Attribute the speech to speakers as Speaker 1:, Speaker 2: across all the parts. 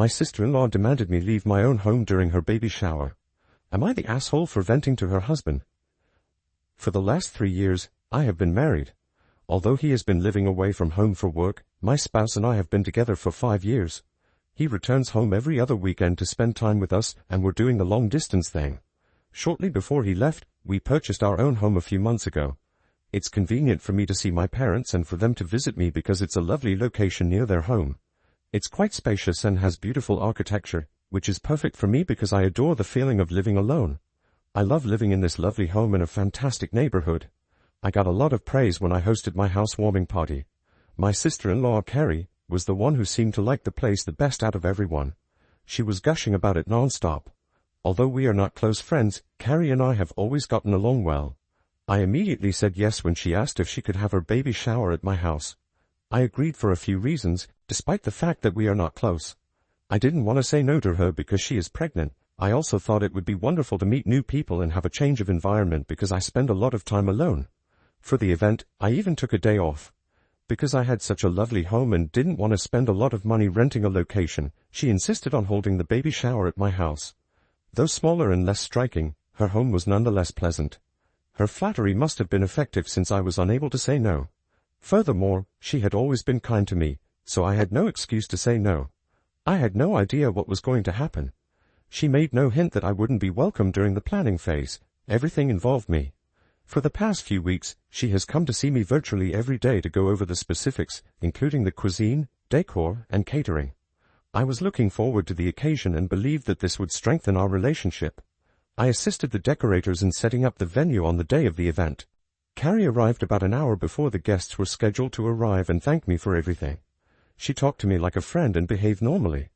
Speaker 1: My sister-in-law demanded me leave my own home during her baby shower. Am I the asshole for venting to her husband? For the last 3 years, I have been married. Although he has been living away from home for work, my spouse and I have been together for 5 years. He returns home every other weekend to spend time with us, and we're doing the long-distance thing. Shortly before he left, we purchased our own home a few months ago. It's convenient for me to see my parents and for them to visit me because it's a lovely location near their home. It's quite spacious and has beautiful architecture, which is perfect for me because I adore the feeling of living alone. I love living in this lovely home in a fantastic neighborhood. I got a lot of praise when I hosted my housewarming party. My sister-in-law, Carrie, was the one who seemed to like the place the best out of everyone. She was gushing about it non-stop. Although we are not close friends, Carrie and I have always gotten along well. I immediately said yes when she asked if she could have her baby shower at my house. I agreed for a few reasons, despite the fact that we are not close. I didn't want to say no to her because she is pregnant. I also thought it would be wonderful to meet new people and have a change of environment because I spend a lot of time alone. For the event, I even took a day off. Because I had such a lovely home and didn't want to spend a lot of money renting a location, she insisted on holding the baby shower at my house. Though smaller and less striking, her home was nonetheless pleasant. Her flattery must have been effective since I was unable to say no. Furthermore, she had always been kind to me, so I had no excuse to say no. I had no idea what was going to happen. She made no hint that I wouldn't be welcome during the planning phase. Everything involved me. For the past few weeks, she has come to see me virtually every day to go over the specifics, including the cuisine, decor, and catering. I was looking forward to the occasion and believed that this would strengthen our relationship. I assisted the decorators in setting up the venue on the day of the event. Carrie arrived about an hour before the guests were scheduled to arrive and thanked me for everything. She talked to me like a friend and behaved normally.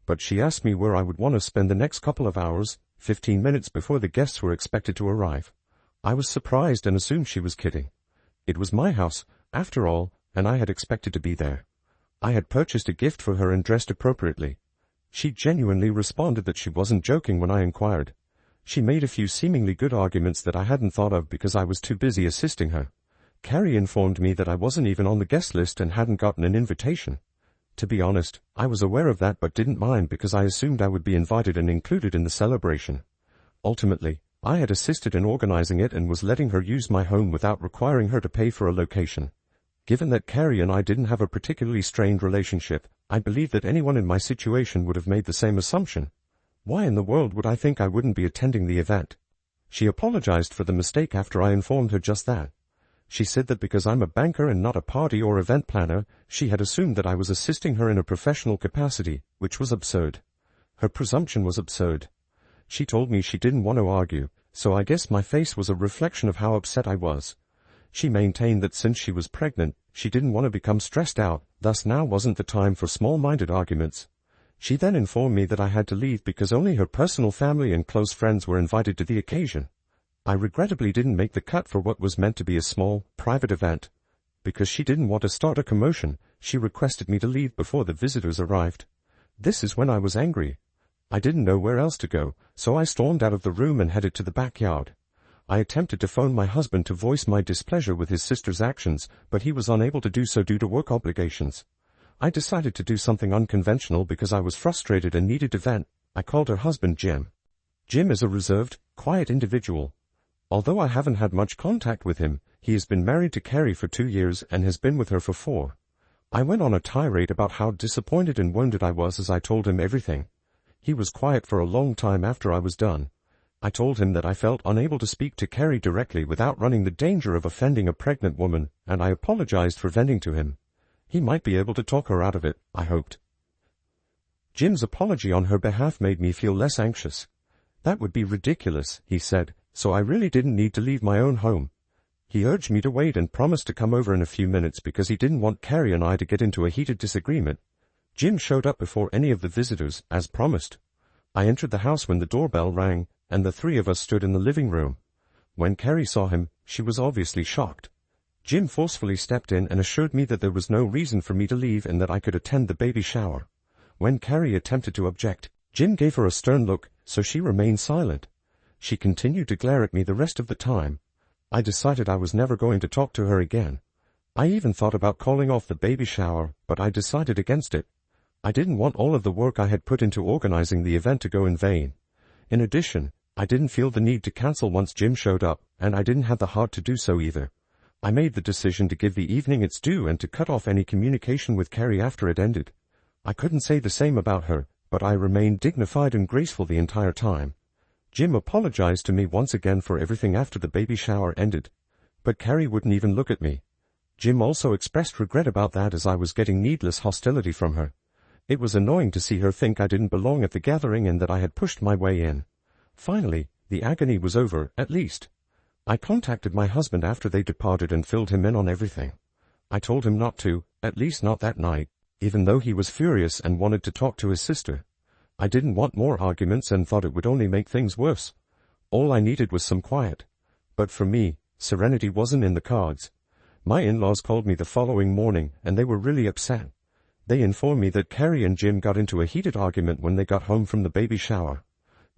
Speaker 1: But she asked me where I would want to spend the next couple of hours, 15 minutes before the guests were expected to arrive. I was surprised and assumed she was kidding. It was my house, after all, and I had expected to be there. I had purchased a gift for her and dressed appropriately. She genuinely responded that she wasn't joking when I inquired. She made a few seemingly good arguments that I hadn't thought of because I was too busy assisting her. Carrie informed me that I wasn't even on the guest list and hadn't gotten an invitation. To be honest, I was aware of that but didn't mind because I assumed I would be invited and included in the celebration. Ultimately, I had assisted in organizing it and was letting her use my home without requiring her to pay for a location. Given that Carrie and I didn't have a particularly strained relationship, I believe that anyone in my situation would have made the same assumption. Why in the world would I think I wouldn't be attending the event? She apologized for the mistake after I informed her just that. She said that because I'm a banker and not a party or event planner, she had assumed that I was assisting her in a professional capacity, which was absurd. Her presumption was absurd. She told me she didn't want to argue, so I guess my face was a reflection of how upset I was. She maintained that since she was pregnant, she didn't want to become stressed out, thus now wasn't the time for small-minded arguments. She then informed me that I had to leave because only her personal family and close friends were invited to the occasion. I regrettably didn't make the cut for what was meant to be a small, private event. Because she didn't want to start a commotion, she requested me to leave before the visitors arrived. This is when I was angry. I didn't know where else to go, so I stormed out of the room and headed to the backyard. I attempted to phone my husband to voice my displeasure with his sister's actions, but he was unable to do so due to work obligations. I decided to do something unconventional because I was frustrated and needed to vent. I called her husband Jim. Jim is a reserved, quiet individual. Although I haven't had much contact with him, he has been married to Carrie for 2 years and has been with her for 4. I went on a tirade about how disappointed and wounded I was as I told him everything. He was quiet for a long time after I was done. I told him that I felt unable to speak to Carrie directly without running the danger of offending a pregnant woman, and I apologized for venting to him. He might be able to talk her out of it, I hoped. Jim's apology on her behalf made me feel less anxious. That would be ridiculous, he said, so I really didn't need to leave my own home. He urged me to wait and promised to come over in a few minutes because he didn't want Carrie and I to get into a heated disagreement. Jim showed up before any of the visitors, as promised. I entered the house when the doorbell rang, and the 3 of us stood in the living room. When Carrie saw him, she was obviously shocked. Jim forcefully stepped in and assured me that there was no reason for me to leave and that I could attend the baby shower. When Carrie attempted to object, Jim gave her a stern look, so she remained silent. She continued to glare at me the rest of the time. I decided I was never going to talk to her again. I even thought about calling off the baby shower, but I decided against it. I didn't want all of the work I had put into organizing the event to go in vain. In addition, I didn't feel the need to cancel once Jim showed up, and I didn't have the heart to do so either. I made the decision to give the evening its due and to cut off any communication with Carrie after it ended. I couldn't say the same about her, but I remained dignified and graceful the entire time. Jim apologized to me once again for everything after the baby shower ended, but Carrie wouldn't even look at me. Jim also expressed regret about that, as I was getting needless hostility from her. It was annoying to see her think I didn't belong at the gathering and that I had pushed my way in. Finally, the agony was over, at least. I contacted my husband after they departed and filled him in on everything. I told him not to, at least not that night, even though he was furious and wanted to talk to his sister. I didn't want more arguments and thought it would only make things worse. All I needed was some quiet. But for me, serenity wasn't in the cards. My in-laws called me the following morning, and they were really upset. They informed me that Carrie and Jim got into a heated argument when they got home from the baby shower.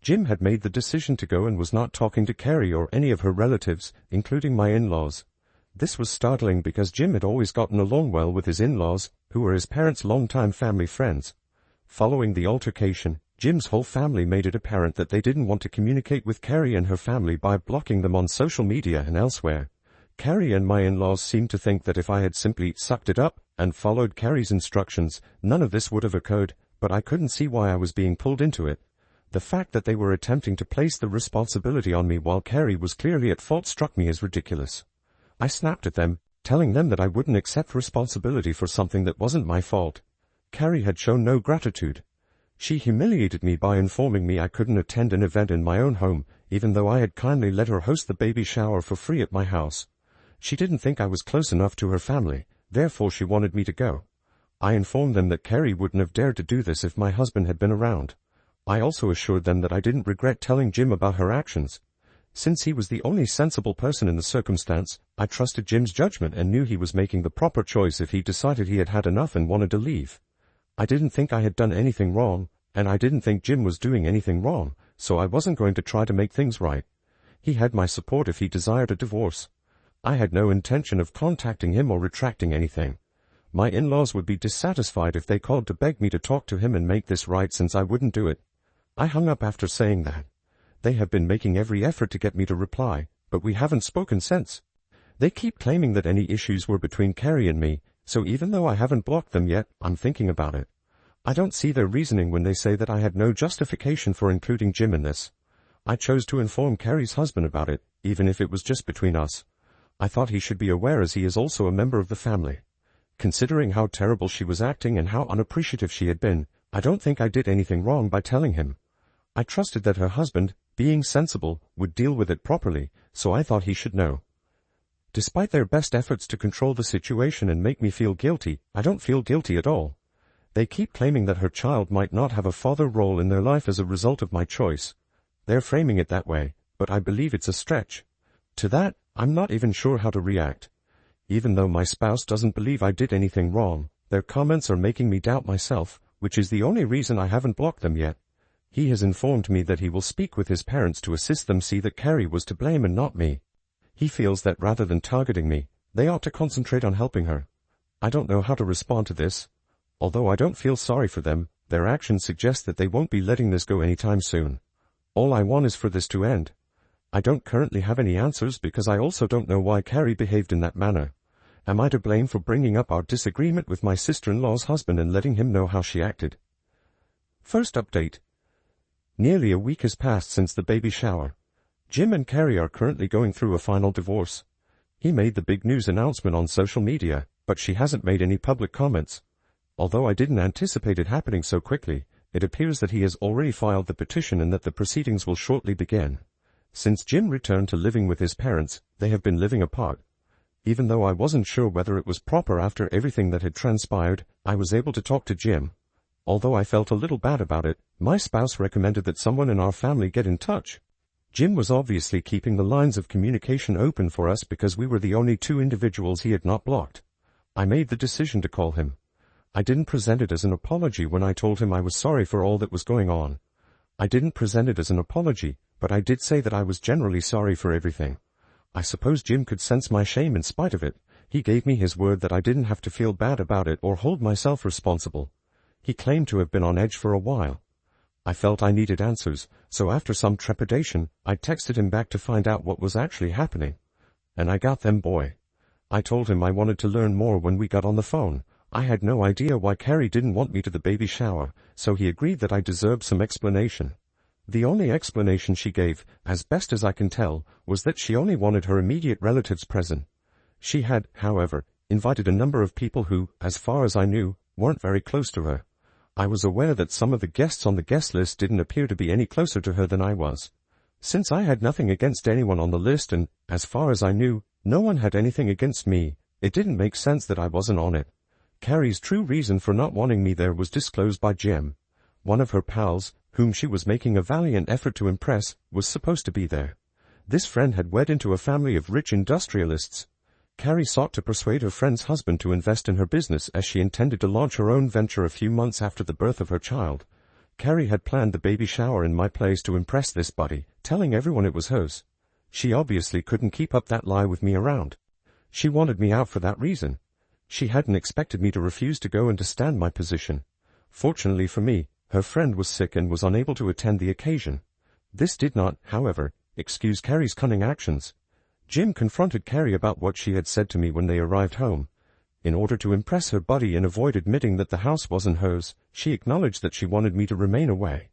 Speaker 1: Jim had made the decision to go and was not talking to Carrie or any of her relatives, including my in-laws. This was startling because Jim had always gotten along well with his in-laws, who were his parents' longtime family friends. Following the altercation, Jim's whole family made it apparent that they didn't want to communicate with Carrie and her family by blocking them on social media and elsewhere. Carrie and my in-laws seemed to think that if I had simply sucked it up and followed Carrie's instructions, none of this would have occurred, but I couldn't see why I was being pulled into it. The fact that they were attempting to place the responsibility on me while Carrie was clearly at fault struck me as ridiculous. I snapped at them, telling them that I wouldn't accept responsibility for something that wasn't my fault. Carrie had shown no gratitude. She humiliated me by informing me I couldn't attend an event in my own home, even though I had kindly let her host the baby shower for free at my house. She didn't think I was close enough to her family, therefore she wanted me to go. I informed them that Carrie wouldn't have dared to do this if my husband had been around. I also assured them that I didn't regret telling Jim about her actions. Since he was the only sensible person in the circumstance, I trusted Jim's judgment and knew he was making the proper choice if he decided he had had enough and wanted to leave. I didn't think I had done anything wrong, and I didn't think Jim was doing anything wrong, so I wasn't going to try to make things right. He had my support if he desired a divorce. I had no intention of contacting him or retracting anything. My in-laws would be dissatisfied if they called to beg me to talk to him and make this right, since I wouldn't do it. I hung up after saying that. They have been making every effort to get me to reply, but we haven't spoken since. They keep claiming that any issues were between Carrie and me, so even though I haven't blocked them yet, I'm thinking about it. I don't see their reasoning when they say that I had no justification for including Jim in this. I chose to inform Carrie's husband about it, even if it was just between us. I thought he should be aware, as he is also a member of the family. Considering how terrible she was acting and how unappreciative she had been, I don't think I did anything wrong by telling him. I trusted that her husband, being sensible, would deal with it properly, so I thought he should know. Despite their best efforts to control the situation and make me feel guilty, I don't feel guilty at all. They keep claiming that her child might not have a father role in their life as a result of my choice. They're framing it that way, but I believe it's a stretch. To that, I'm not even sure how to react. Even though my spouse doesn't believe I did anything wrong, their comments are making me doubt myself, which is the only reason I haven't blocked them yet. He has informed me that he will speak with his parents to assist them see that Carrie was to blame and not me. He feels that rather than targeting me, they ought to concentrate on helping her. I don't know how to respond to this. Although I don't feel sorry for them, their actions suggest that they won't be letting this go anytime soon. All I want is for this to end. I don't currently have any answers because I also don't know why Carrie behaved in that manner. Am I to blame for bringing up our disagreement with my sister-in-law's husband and letting him know how she acted? First update. Nearly a week has passed since the baby shower. Jim and Carrie are currently going through a final divorce. He made the big news announcement on social media, but she hasn't made any public comments. Although I didn't anticipate it happening so quickly, it appears that he has already filed the petition and that the proceedings will shortly begin. Since Jim returned to living with his parents, they have been living apart. Even though I wasn't sure whether it was proper after everything that had transpired, I was able to talk to Jim. Although I felt a little bad about it, my spouse recommended that someone in our family get in touch. Jim was obviously keeping the lines of communication open for us because we were the only two individuals he had not blocked. I made the decision to call him. I didn't present it as an apology when I told him I was sorry for all that was going on. I didn't present it as an apology, but I did say that I was generally sorry for everything. I suppose Jim could sense my shame in spite of it. He gave me his word that I didn't have to feel bad about it or hold myself responsible. He claimed to have been on edge for a while. I felt I needed answers, so after some trepidation, I texted him back to find out what was actually happening. And I got them, boy. I told him I wanted to learn more when we got on the phone. I had no idea why Carrie didn't want me to the baby shower, so he agreed that I deserved some explanation. The only explanation she gave, as best as I can tell, was that she only wanted her immediate relatives present. She had, however, invited a number of people who, as far as I knew, weren't very close to her. I was aware that some of the guests on the guest list didn't appear to be any closer to her than I was. Since I had nothing against anyone on the list and, as far as I knew, no one had anything against me, it didn't make sense that I wasn't on it. Carrie's true reason for not wanting me there was disclosed by Jim. One of her pals, whom she was making a valiant effort to impress, was supposed to be there. This friend had wed into a family of rich industrialists. Carrie sought to persuade her friend's husband to invest in her business as she intended to launch her own venture a few months after the birth of her child. Carrie had planned the baby shower in my place to impress this buddy, telling everyone it was hers. She obviously couldn't keep up that lie with me around. She wanted me out for that reason. She hadn't expected me to refuse to go and to stand my position. Fortunately for me, her friend was sick and was unable to attend the occasion. This did not, however, excuse Carrie's cunning actions. Jim confronted Carrie about what she had said to me when they arrived home. In order to impress her buddy and avoid admitting that the house wasn't hers, she acknowledged that she wanted me to remain away.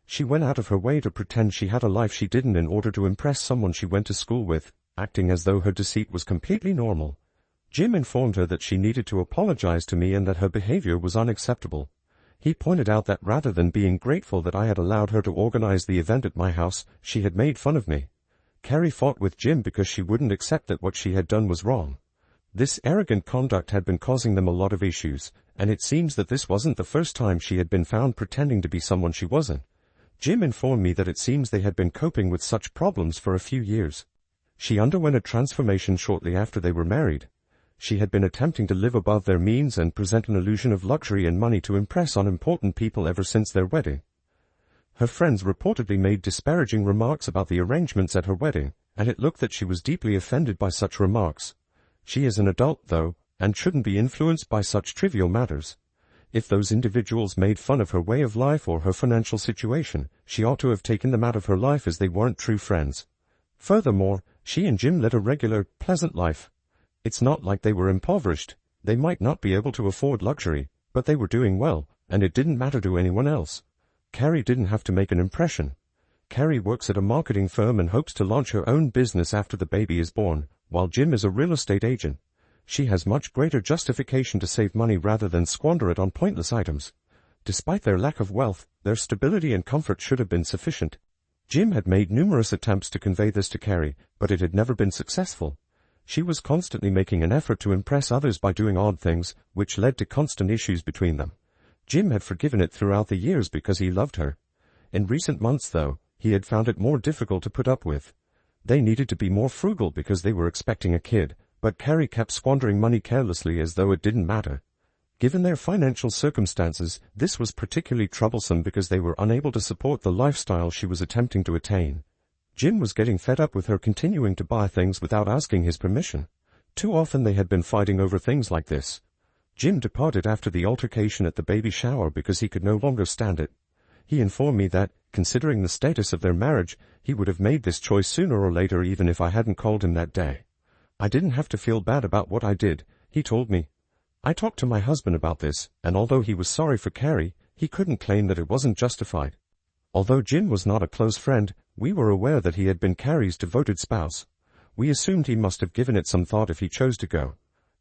Speaker 1: She went out of her way to pretend she had a life she didn't in order to impress someone she went to school with, acting as though her deceit was completely normal. Jim informed her that she needed to apologize to me and that her behavior was unacceptable. He pointed out that rather than being grateful that I had allowed her to organize the event at my house, she had made fun of me. Carrie fought with Jim because she wouldn't accept that what she had done was wrong. This arrogant conduct had been causing them a lot of issues, and it seems that this wasn't the first time she had been found pretending to be someone she wasn't. Jim informed me that it seems they had been coping with such problems for a few years. She underwent a transformation shortly after they were married. She had been attempting to live above their means and present an illusion of luxury and money to impress unimportant people ever since their wedding. Her friends reportedly made disparaging remarks about the arrangements at her wedding, and it looked that she was deeply offended by such remarks. She is an adult, though, and shouldn't be influenced by such trivial matters. If those individuals made fun of her way of life or her financial situation, she ought to have taken them out of her life as they weren't true friends. Furthermore, she and Jim led a regular, pleasant life. It's not like they were impoverished. They might not be able to afford luxury, but they were doing well, and it didn't matter to anyone else. Carrie didn't have to make an impression. Carrie works at a marketing firm and hopes to launch her own business after the baby is born, while Jim is a real estate agent. She has much greater justification to save money rather than squander it on pointless items. Despite their lack of wealth, their stability and comfort should have been sufficient. Jim had made numerous attempts to convey this to Carrie, but it had never been successful. She was constantly making an effort to impress others by doing odd things, which led to constant issues between them. Jim had forgiven it throughout the years because he loved her. In recent months, though, he had found it more difficult to put up with. They needed to be more frugal because they were expecting a kid, but Carrie kept squandering money carelessly as though it didn't matter. Given their financial circumstances, this was particularly troublesome because they were unable to support the lifestyle she was attempting to attain. Jim was getting fed up with her continuing to buy things without asking his permission. Too often they had been fighting over things like this. Jim departed after the altercation at the baby shower because he could no longer stand it. He informed me that, considering the status of their marriage, he would have made this choice sooner or later even if I hadn't called him that day. I didn't have to feel bad about what I did, he told me. I talked to my husband about this, and although he was sorry for Carrie, he couldn't claim that it wasn't justified. Although Jim was not a close friend, we were aware that he had been Carrie's devoted spouse. We assumed he must have given it some thought if he chose to go.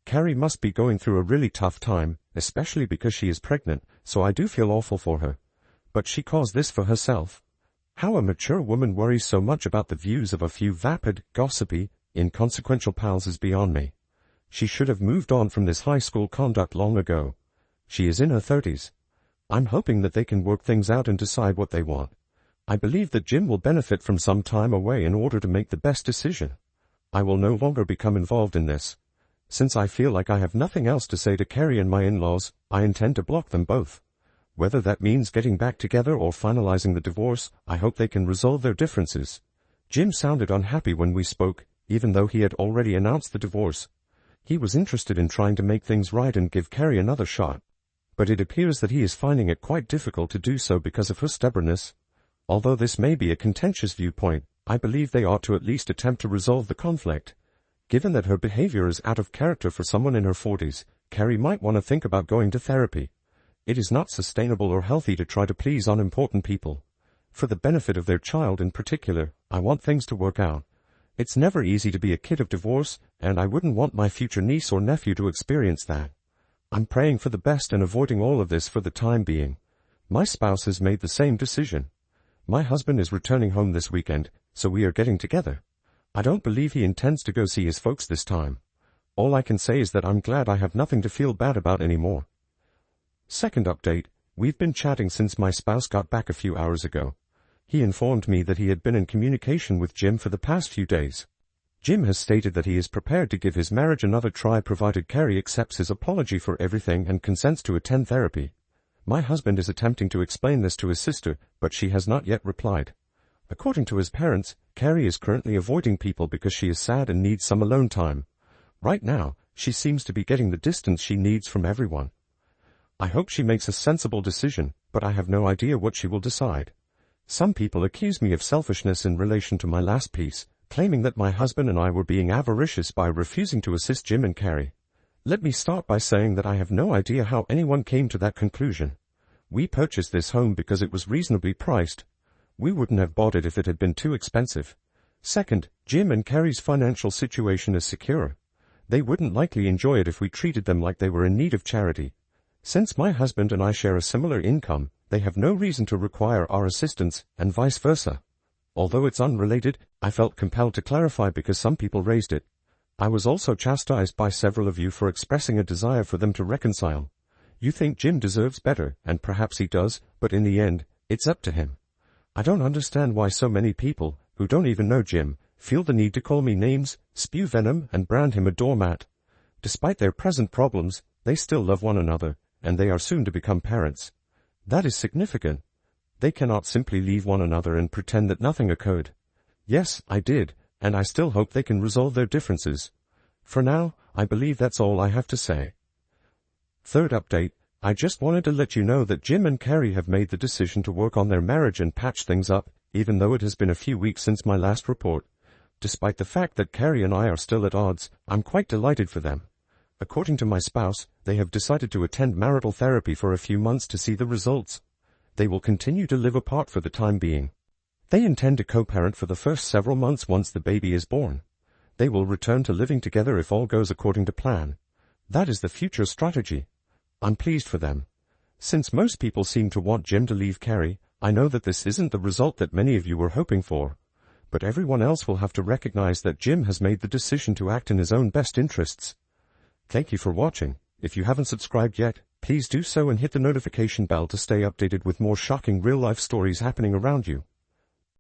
Speaker 1: Carrie must be going through a really tough time, especially because she is pregnant, so I do feel awful for her. But she caused this for herself. How a mature woman worries so much about the views of a few vapid, gossipy, inconsequential pals is beyond me. She should have moved on from this high school conduct long ago. She is in her 30s. I'm hoping that they can work things out and decide what they want. I believe that Jim will benefit from some time away in order to make the best decision. I will no longer become involved in this. Since I feel like I have nothing else to say to Carrie and my in-laws, I intend to block them both. Whether that means getting back together or finalizing the divorce, I hope they can resolve their differences. Jim sounded unhappy when we spoke, even though he had already announced the divorce. He was interested in trying to make things right and give Carrie another shot. but it appears that he is finding it quite difficult to do so because of her stubbornness. Although this may be a contentious viewpoint, I believe they ought to at least attempt to resolve the conflict. Given that her behavior is out of character for someone in her 40s, Carrie might want to think about going to therapy. It is not sustainable or healthy to try to please unimportant people. For the benefit of their child in particular, I want things to work out. It's never easy to be a kid of divorce, and I wouldn't want my future niece or nephew to experience that. I'm praying for the best and avoiding all of this for the time being. My spouse has made the same decision. My husband is returning home this weekend, so we are getting together. I don't believe he intends to go see his folks this time. All I can say is that I'm glad I have nothing to feel bad about anymore. Second update, we've been chatting since my spouse got back a few hours ago. He informed me that he had been in communication with Jim for the past few days. Jim has stated that he is prepared to give his marriage another try provided Carrie accepts his apology for everything and consents to attend therapy. My husband is attempting to explain this to his sister, but she has not yet replied. According to his parents, Carrie is currently avoiding people because she is sad and needs some alone time. Right now, she seems to be getting the distance she needs from everyone. I hope she makes a sensible decision, but I have no idea what she will decide. Some people accuse me of selfishness in relation to my last piece, claiming that my husband and I were being avaricious by refusing to assist Jim and Carrie. Let me start by saying that I have no idea how anyone came to that conclusion. We purchased this home because it was reasonably priced. We wouldn't have bought it if it had been too expensive. Second, Jim and Carrie's financial situation is secure. They wouldn't likely enjoy it if we treated them like they were in need of charity. Since my husband and I share a similar income, they have no reason to require our assistance, and vice versa. Although it's unrelated, I felt compelled to clarify because some people raised it. I was also chastised by several of you for expressing a desire for them to reconcile. You think Jim deserves better, and perhaps he does, but in the end, it's up to him. I don't understand why so many people, who don't even know Jim, feel the need to call me names, spew venom, and brand him a doormat. Despite their present problems, they still love one another, and they are soon to become parents. That is significant. They cannot simply leave one another and pretend that nothing occurred. Yes, I did, and I still hope they can resolve their differences. For now, I believe that's all I have to say. Third update, I just wanted to let you know that Jim and Carrie have made the decision to work on their marriage and patch things up, even though it has been a few weeks since my last report. Despite the fact that Carrie and I are still at odds, I'm quite delighted for them. According to my spouse, they have decided to attend marital therapy for a few months to see the results. They will continue to live apart for the time being. They intend to co-parent for the first several months once the baby is born. They will return to living together if all goes according to plan. That is the future strategy. I'm pleased for them. Since most people seem to want Jim to leave Carrie, I know that this isn't the result that many of you were hoping for. But everyone else will have to recognize that Jim has made the decision to act in his own best interests. Thank you for watching. If you haven't subscribed yet, please do so and hit the notification bell to stay updated with more shocking real-life stories happening around you.